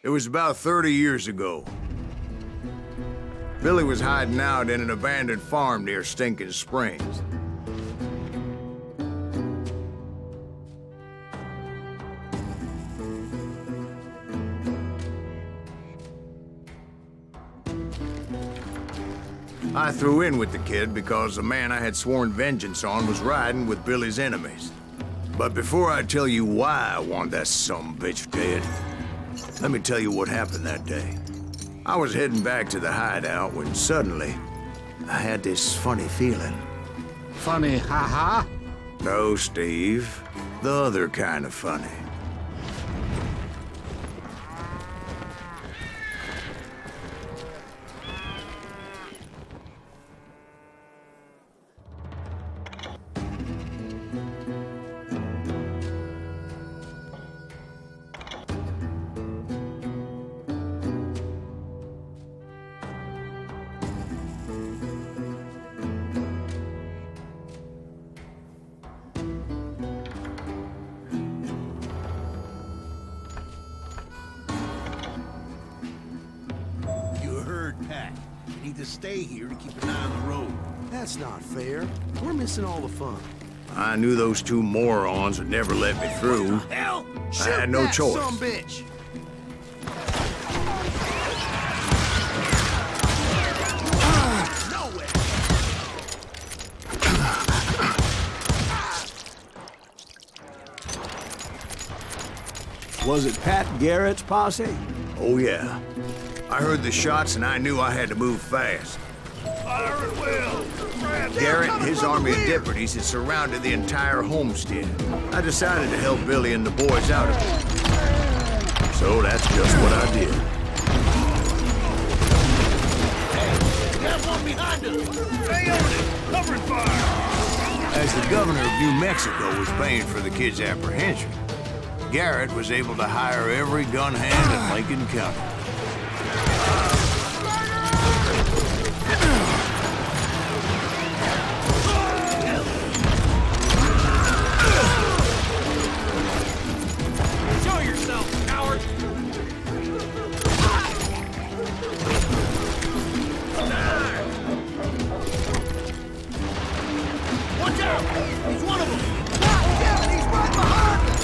It was about 30 years ago. Billy was hiding out in an abandoned farm near Stinking Springs. I threw in with the kid because the man I had sworn vengeance on was riding with Billy's enemies. But before I tell you why I want that sumbitch dead, let me tell you what happened that day. I was heading back to the hideout when suddenly I had this funny feeling. Funny, haha? No, Steve. The other kind of funny. To stay here to keep an eye on the road. That's not fair. We're missing all the fun. I knew those two morons would never let me through. What the hell? I had no choice. Some bitch. Was it Pat Garrett's posse? Oh, yeah. I heard the shots and I knew I had to move fast. Fire at will! Garrett and his army of deputies had surrounded the entire homestead. I decided to help Billy and the boys out of it. So that's just what I did. Hey, there's one behind us! Stay on it! Covering fire! As the governor of New Mexico was paying for the kid's apprehension, Garrett was able to hire every gun hand in Lincoln County. Show yourself, coward! Watch out! He's one of them! He's right behind us!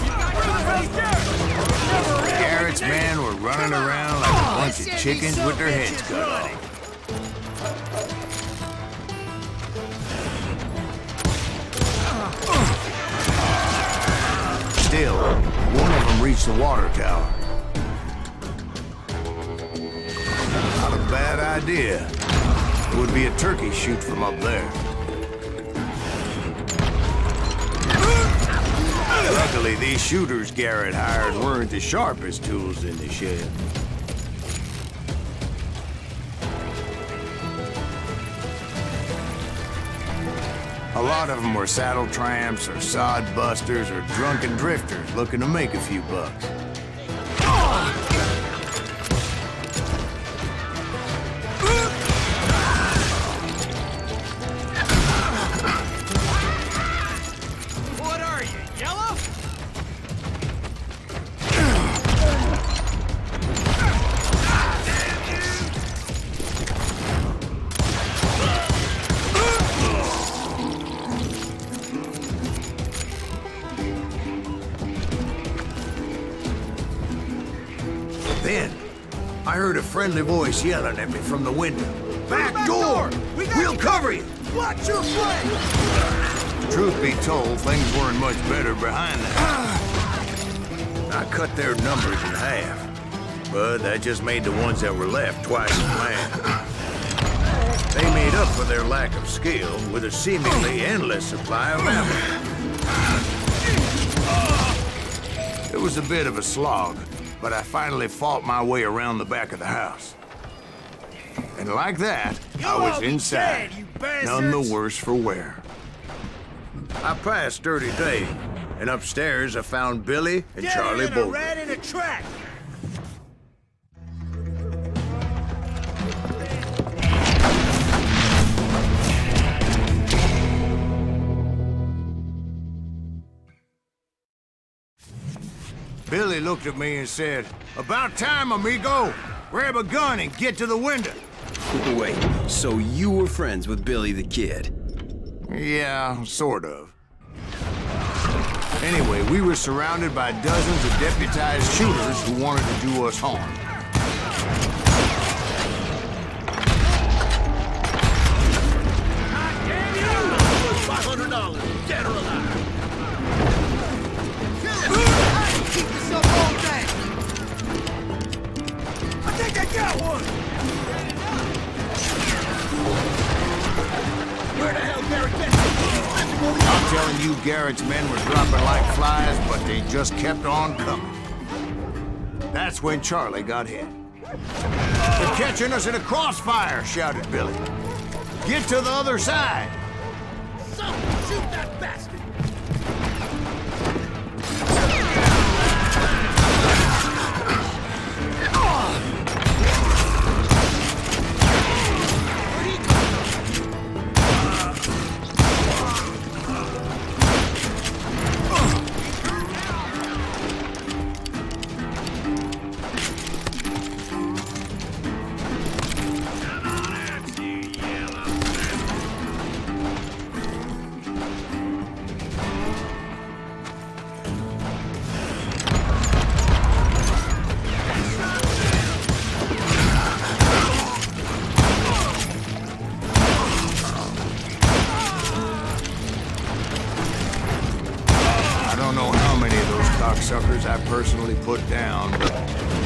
Garrett's men were running around like a bunch of chickens with their heads cut off. Still, one of them reached the water tower. Not a bad idea. It would be a turkey shoot from up there. Luckily, these shooters Garrett hired weren't the sharpest tools in the shed. A lot of them were saddle tramps or sod busters or drunken drifters looking to make a few bucks. What are you, yellow? Then, I heard a friendly voice yelling at me from the window. Back door! We'll cover you! Watch your flank! Truth be told, things weren't much better behind that. I cut their numbers in half, but that just made the ones that were left twice as mad. They made up for their lack of skill with a seemingly endless supply of ammo. It was a bit of a slog, but I finally fought my way around the back of the house. And like that, I was inside, none the worse for wear. I passed Dirty Dave, and upstairs I found Billy and Charlie Bolton. Rat in a track! Billy looked at me and said, "About time, amigo. Grab a gun and get to the window." Wait, so you were friends with Billy the Kid? Yeah, sort of. Anyway, we were surrounded by dozens of deputized shooters who wanted to do us harm. $500, dead or alive. Keep this up all day. I think I got one. Where the hell Garrett get I'm telling you, Garrett's men were dropping like flies, but they just kept on coming. That's when Charlie got hit. "They're catching us in a crossfire," shouted Billy. "Get to the other side." Someone shoot that bastard! Suckers I personally put down, but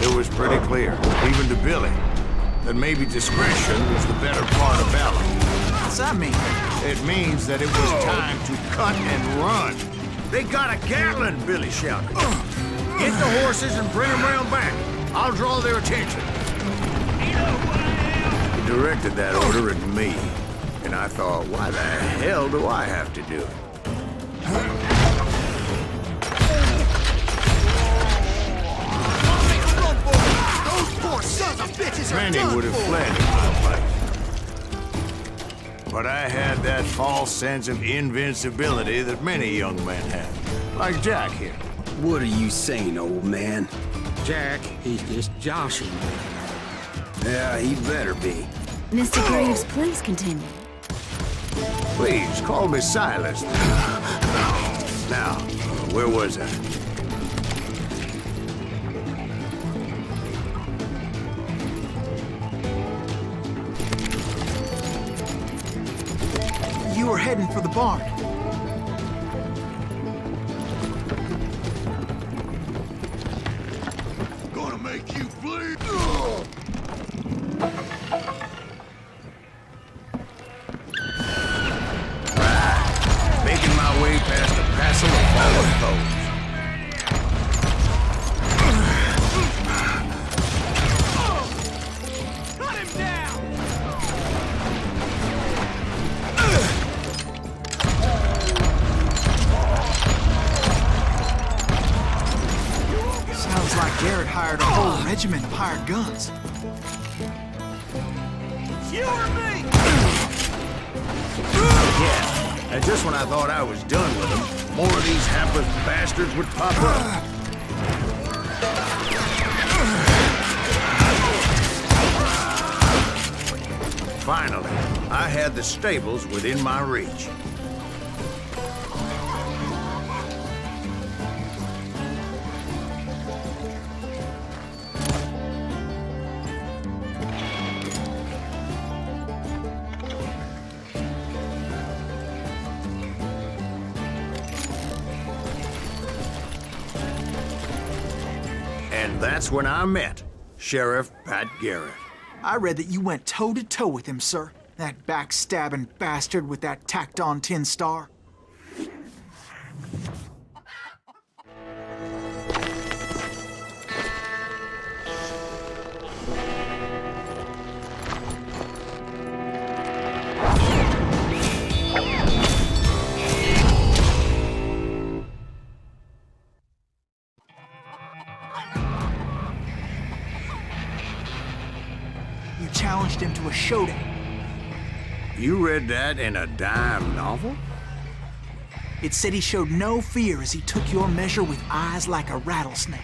it was pretty clear, even to Billy, that maybe discretion was the better part of valor. What's that mean? It means that it was time to cut and run. "They got a Gatling," Billy shouted. "Get the horses and bring them round back. I'll draw their attention." He directed that order at me, and I thought, why the hell do I have to do it? Many would have fled in my place. But I had that false sense of invincibility that many young men have. Like Jack here. What are you saying, old man? Jack, he's just joshing me. Yeah, he better be. Mr. Graves, please continue. Please, call me Silas. Now, where was I? You were heading for the barn. Gonna make you bleed. Making my way past a passel of fallen foes. Cut him down! Sounds like Garrett hired a whole regiment of hired guns. You or me? Yeah, and just when I thought I was done with them, more of these hapless bastards would pop up. Finally, I had the stables within my reach. And that's when I met Sheriff Pat Garrett. I read that you went toe-to-toe with him, sir. That backstabbing bastard with that tacked-on tin star. You challenged him to a showdown. You read that in a dime novel? It said he showed no fear as he took your measure with eyes like a rattlesnake.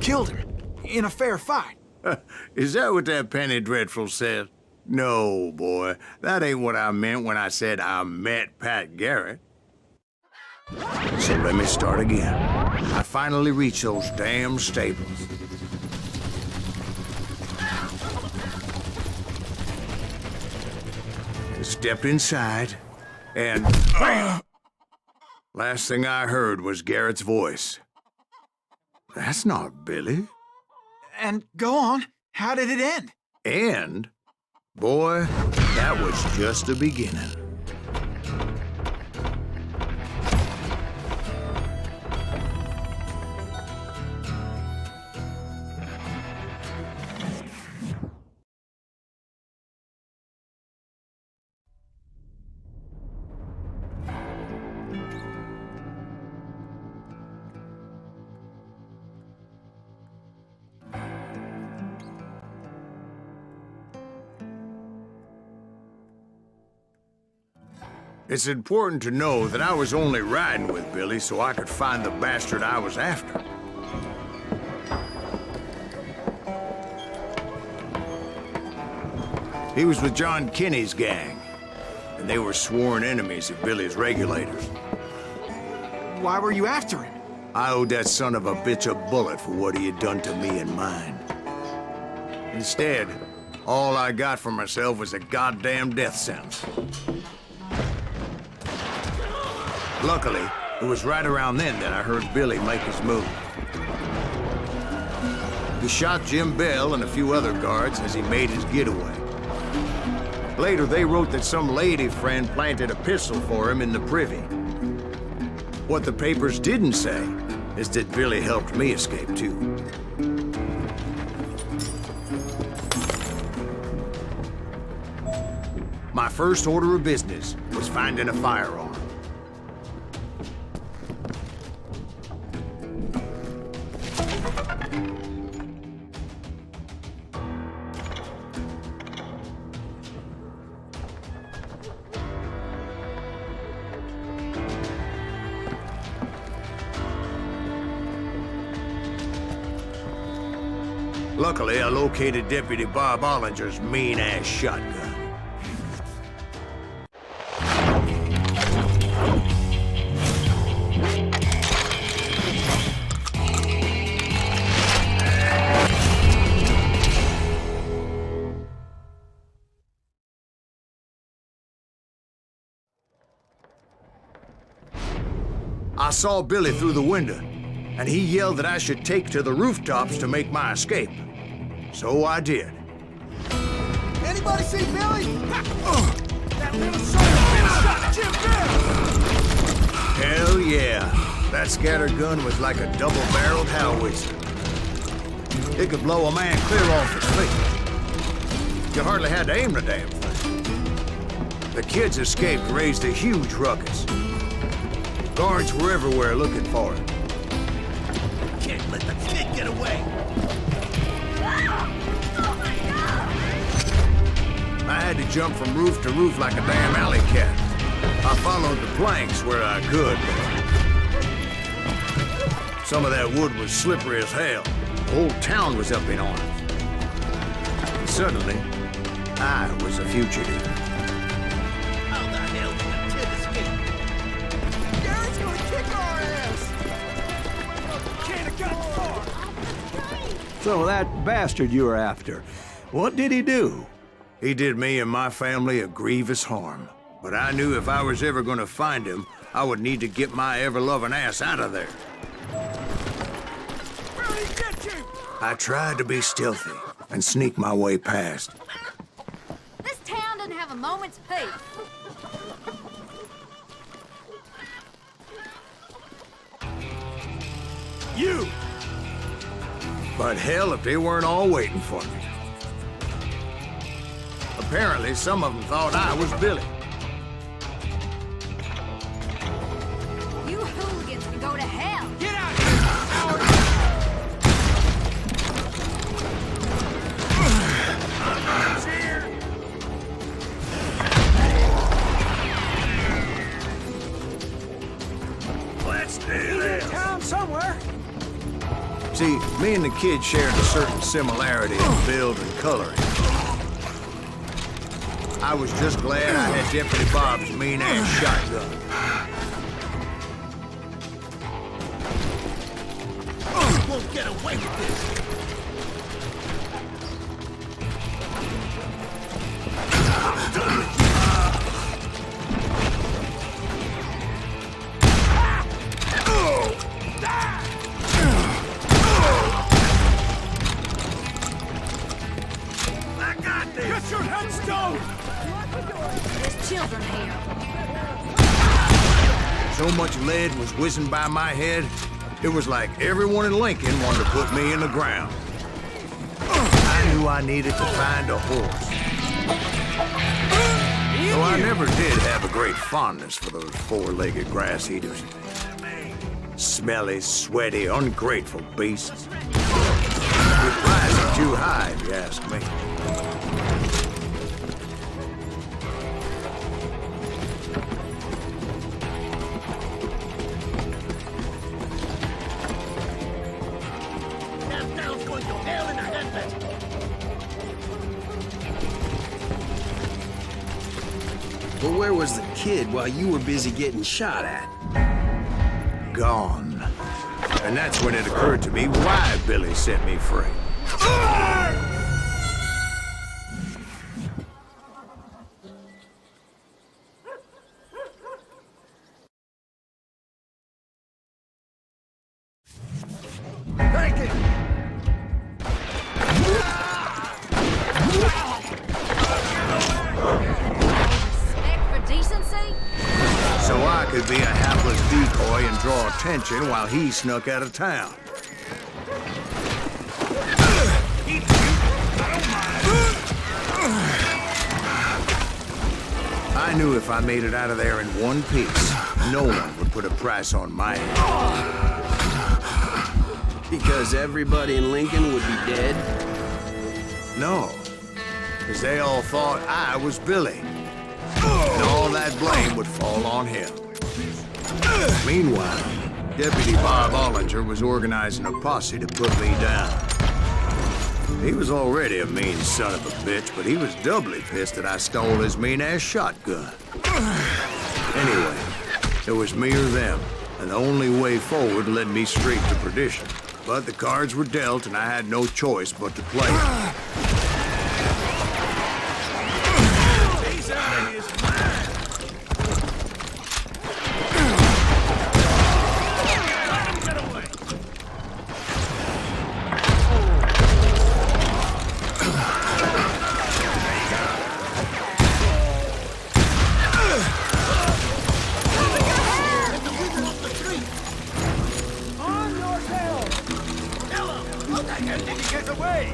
killed him in a fair fight. Is that what that penny dreadful said? No, boy. That ain't what I meant when I said I met Pat Garrett. So let me start again. I finally reached those damn stables. And stepped inside, and last thing I heard was Garrett's voice. That's not Billy. And go on. How did it end? And, boy, that was just the beginning. It's important to know that I was only riding with Billy so I could find the bastard I was after. He was with John Kinney's gang, and they were sworn enemies of Billy's regulators. Why were you after him? I owed that son of a bitch a bullet for what he had done to me and mine. Instead, all I got for myself was a goddamn death sentence. Luckily, it was right around then that I heard Billy make his move. He shot Jim Bell and a few other guards as he made his getaway. Later, they wrote that some lady friend planted a pistol for him in the privy. What the papers didn't say is that Billy helped me escape, too. My first order of business was finding a firearm. Luckily, I located Deputy Bob Ollinger's mean-ass shotgun. I saw Billy through the window, and he yelled that I should take to the rooftops to make my escape. So I did. Anybody see Billy? That little son of a bitch shot Jim Bell! Hell yeah. That scattered gun was like a double-barreled howitzer. It could blow a man clear off his feet. You hardly had to aim the damn thing. The kids escaped raised a huge ruckus. Guards were everywhere looking for him. Can't let the kid get away. I had to jump from roof to roof like a damn alley cat. I followed the planks where I could. Some of that wood was slippery as hell. The whole town was up in arms. And suddenly, I was a fugitive. How the hell did the kid escape? Garrett's gonna kick our ass! Can't have gotten far! So that bastard you were after, what did he do? He did me and my family a grievous harm. But I knew if I was ever gonna find him, I would need to get my ever-loving ass out of there. Where'd he get you? I tried to be stealthy and sneak my way past. This town doesn't have a moment's peace. You! But hell, if they weren't all waiting for me. Apparently, some of them thought I was Billy. You hooligans can go to hell. Get out here, Let's do this. town somewhere. See, me and the kid shared a certain similarity in build and coloring. I was just glad I had Deputy Bob's mean-ass shotgun. You won't get away with this. I got this. Get your headstone! There's children here. So much lead was whizzing by my head, it was like everyone in Lincoln wanted to put me in the ground. I knew I needed to find a horse. Though I never did have a great fondness for those four-legged grass eaters. Smelly, sweaty, ungrateful beasts. With prices too high, if you ask me. That town's going to hell in a handbasket. But where was the kid while you were busy getting shot at? Gone. And that's when it occurred to me why Billy set me free. Take it! Respect for decency? So I could be a hapless decoy and draw attention while he snuck out of town. I knew if I made it out of there in one piece, no one would put a price on my head. Because everybody in Lincoln would be dead? No, because they all thought I was Billy. And all that blame would fall on him. Meanwhile, Deputy Bob Ollinger was organizing a posse to put me down. He was already a mean son of a bitch, but he was doubly pissed that I stole his mean-ass shotgun. Anyway, it was me or them, and the only way forward led me straight to perdition. But the cards were dealt, and I had no choice but to play them. He's out of his mind. Let him get away. On your tail! Tell him. Look, I can't think he gets away.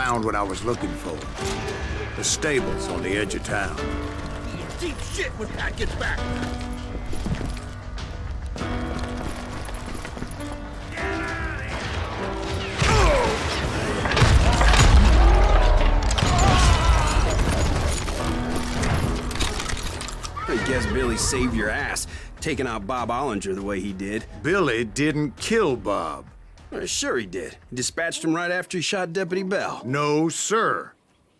found what I was looking for. The stables on the edge of town. Deep shit when Pat gets back. I guess Billy saved your ass, taking out Bob Ollinger the way he did. Billy didn't kill Bob. Well, sure he did. He dispatched him right after he shot Deputy Bell. No, sir.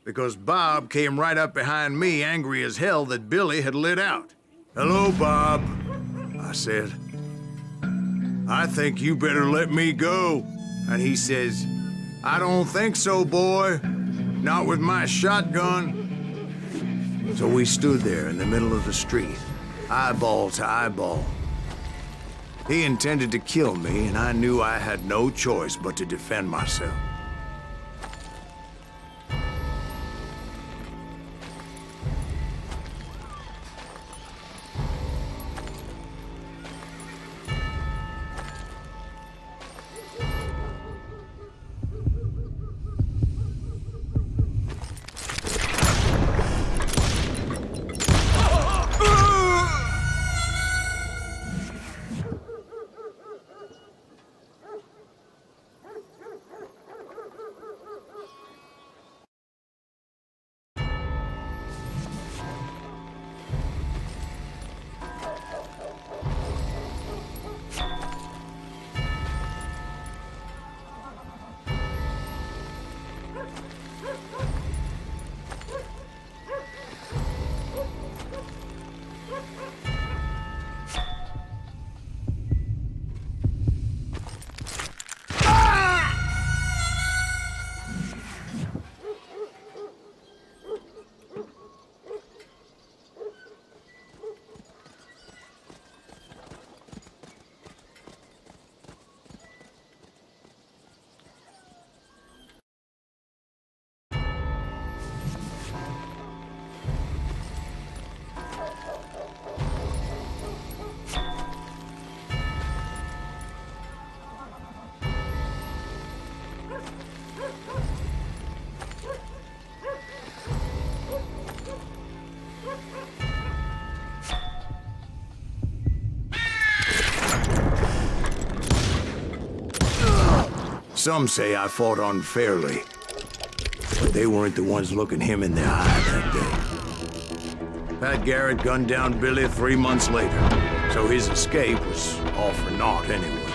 Because Bob came right up behind me, angry as hell that Billy had lit out. "Hello, Bob," I said. "I think you better let me go." And he says, "I don't think so, boy. Not with my shotgun." So we stood there in the middle of the street, eyeball to eyeball. He intended to kill me, and I knew I had no choice but to defend myself. Some say I fought unfairly, but they weren't the ones looking him in the eye that day. Pat Garrett gunned down Billy 3 months later, so his escape was all for naught anyway.